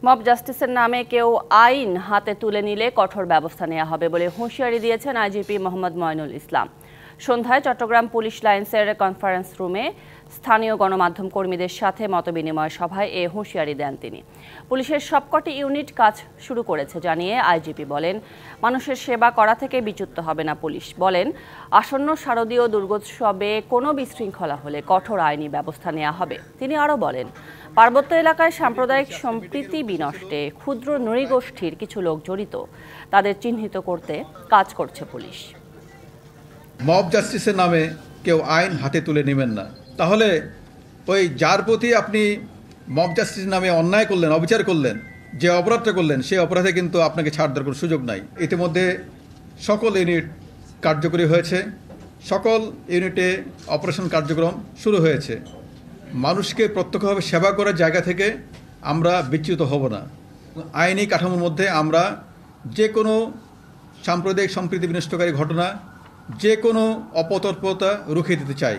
Mob জাস্টিসের নামে কেউ আইন হাতে তুলে নিলে কঠোর ব্যবস্থা নেওয়া হবে বলে হুঁশিয়ারি দিয়েছেন আইজিপি মোহাম্মদ মঈনুল ইসলাম। সন্ধ্যায় চট্টগ্রাম পুলিশ লাইন্সের কনফারেন্স রুমে স্থানীয় গণমাধ্যম কর্মীদের সাথে মতবিনিময় সভায় এ হুঁশিয়ারি দেন তিনি। পুলিশের সবকটি ইউনিট কাজ শুরু করেছে জানিয়ে আইজিপি বলেন, মানুষের সেবা করা থেকে বিচ্যুত হবে না পুলিশ। বলেন, আসন্ন শারদীয় দুর্গোৎসবে কোনো বিশৃঙ্খলা হলে কঠোর আইনি ব্যবস্থা নেওয়া হবে। তিনি আরও বলেন, পার্বত্য এলাকায় সাম্প্রদায়িক সম্প্রীতি বিনষ্টে ক্ষুদ্র নৃগোষ্ঠীর কিছু লোক জড়িত, তাদের চিহ্নিত করতে কাজ করছে পুলিশ। মব জাস্টিসের নামে কেউ আইন হাতে তুলে নেবেন না। তাহলে ওই যার প্রতি আপনি মব জাস্টিসের নামে অন্যায় করলেন, অবিচার করলেন, যে অপরাধটা করলেন, সেই অপরাধে কিন্তু আপনাকে ছাড় দেওয়ার কোনো সুযোগ নাই। ইতিমধ্যে সকল ইউনিট কার্যকরী হয়েছে, সকল ইউনিটে অপারেশন কার্যক্রম শুরু হয়েছে। মানুষকে প্রত্যক্ষভাবে সেবা করার জায়গা থেকে আমরা বিচ্যুত হব না। আইনি কাঠামোর মধ্যে আমরা যে কোনো সাম্প্রদায়িক সম্প্রীতি বিনষ্টকারী ঘটনা, যে কোনো অপতৎপরতা রুখে দিতে চাই।